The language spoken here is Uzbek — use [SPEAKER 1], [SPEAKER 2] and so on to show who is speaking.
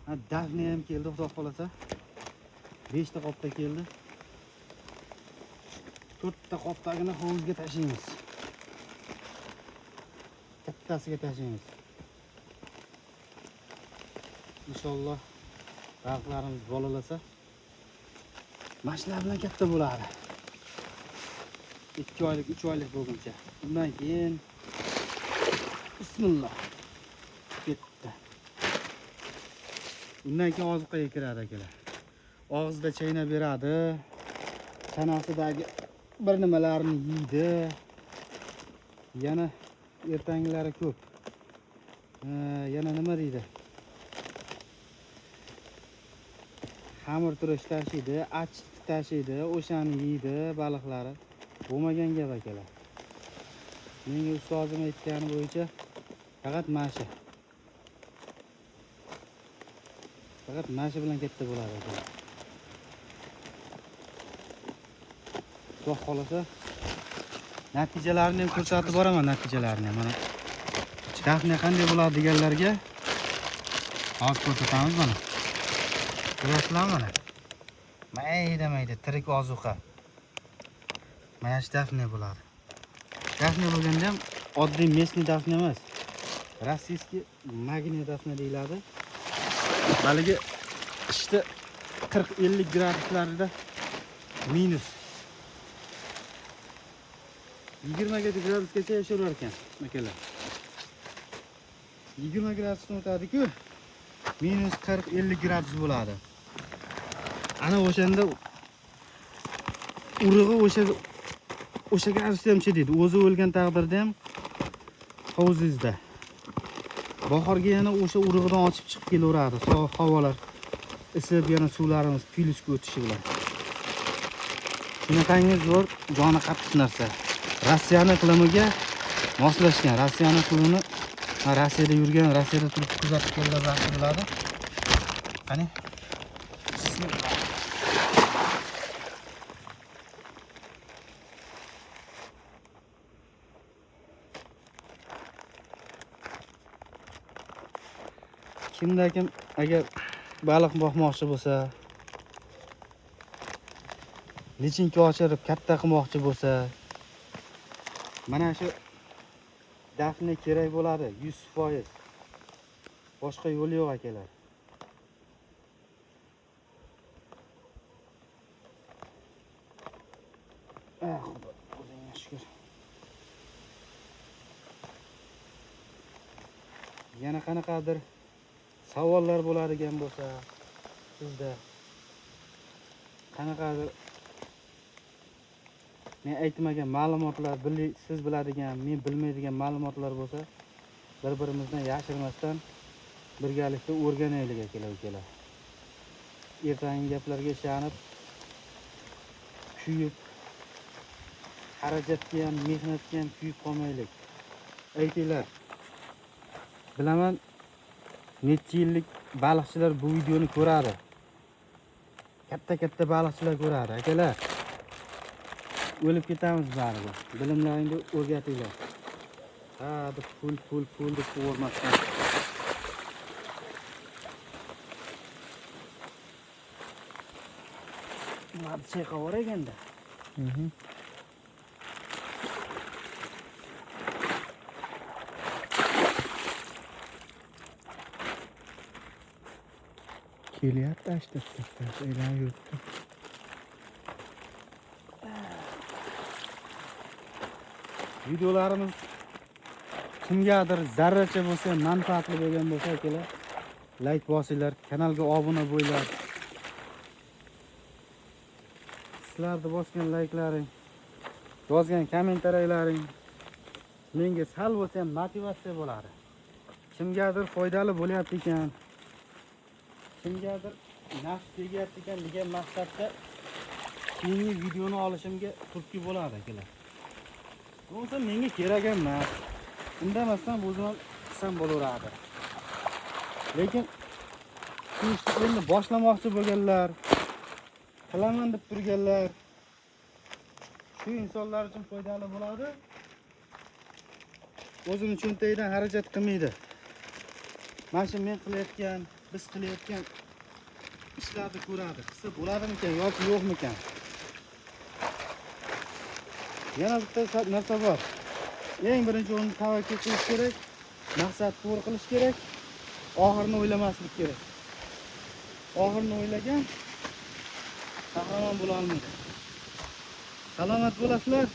[SPEAKER 1] Ha, Dafne ham keldi, xudo xolasa. 5 ta qopda keldi. 4 ta qopdagini hovuzga tashlaymiz. Kattasiga tashlaymiz. Inshaalloh baliqlarimiz bolalasa, mashlar bilan katta bo'ladi. 2 oylik, 3 oylik bo'lguncha. Undan keyin bismillah ketdi. Undan keyin oziqaga kiradi akalar. Og'zida chaynab beradi. Tanasidagi bir nimalarni yeydi. Yana ertanglari ko'p. Yana nima deydi? Xamir turish tashiydi, achitib tashiydi, o'shani yeydi baliqlari. Bo'lmagan gap akalar. Menga ustozim aytgani bo'yicha faqat mashi. Faqat mashi bilan katta bo'ladi akalar. Xudo xolasa natijalarini ham ko'rsatib boraman, natijalarini. Mana Dafne qanday bo'ladi deganlarga hozir ko'rsatamiz mana. Ko'rasizlarmi mana? Mayda tirik ozuqa. Mana shu Dafne bo'ladi. Dafne bo'lganda ham oddiy местный Dafne emas. Rossiyskiy magniy Dafne deyiladi. Baligi qishda 40-50 graduslarda minus 20 gradusgacha yashar ekan akalar. 20 gradusdan o'tadi-ku, minus 40-50 gradus bo'ladi. Ana o'shanda urug'i o'sha gradusda ham chidaydi. O'zi o'lgan taqdirda ham hovuzingizda. Bahorga yana o'sha urug'idan ochib chiqib kelaveradi. Havolar isib, yana suvlarimiz plyusga o'tishi bilan. Shunaqangi zo'r, joni qattiq narsa. Rossiyani iqlimiga moslashgan. Rossiyani iqlimini Rossiyada yurgan, Rossiyada turib kuzatib kelgan yaxshi biladi. Qani? Bismillah. Kimda kim agar baliq boqmoqchi bo'lsa, lichinka ochirib katta qilmoqchi bo'lsa, mana shu Dafne kerak bo'ladi 100%. Boshqa yo'li yo'q akalar. Xudo, o'zingga shukr. Yana qanaqadir savollar bo'ladigan bo'lsa, sizda qanaqadir men aytmagan ma'lumotlar, siz biladigan, men bilmaydigan ma'lumotlar bo'lsa, bir-birimizdan yashirmasdan birgalikda o'rganaylik akalar. Ertangi gaplarga ishonib, kuyib, xarajatga ham, mehnatga ham kuyib qolmaylik. Aytinglar. Bilaman, necha yillik baliqchilar bu videoni ko'radi. Katta baliqchilar ko'radi, akalar. O'lib ketamiz baribir. Bilimlaringni o'rgatinglar. Ha, deb pul deb qo'rmasdan. Bular chayqab o'raganda. Kelyapti ashta-ashta, aylanib yuribdi. Videolarimiz kimgadir zarracha bo'lsa, manfaatli bo'lgan bo'lsa, akalar, like bosinglar, kanalga obuna bo'linglar. Sizlarning bosgan layklaring, yozgan kommentariyallaring menga sal bo'lsa ham motivatsiya bo'ladi. Kimgadir foydali bo'lyapti ekan, kimgadir naf tegyapti ekan degan maqsadda keyingi videoni olishimga turtki bo'ladi akalar. Bo'lsa menga kerak emas. Indamasdan o'zim qilsam bo'laveradi. Lekin shu ishni boshlamoqchi bo'lganlar, qilaman deb turganlar, shu insonlar uchun foydali bo'ladi. O'zining cho'ntagidan xarajat qilmaydi. mana shu men qilayotgan, biz qilayotgan ishlarni ko'radi. Qilsa bo'ladimikan yoki yo'qmikan? Yana bitta narsa bor. Eng birinchi o'rinda tavakkal qilish kerak, maqsad to'g'ri qilish kerak, oxirini o'ylamaslik kerak. Oxirini o'ylagan qahramon bo'la olmaydi. Salomat bo'lasizlar.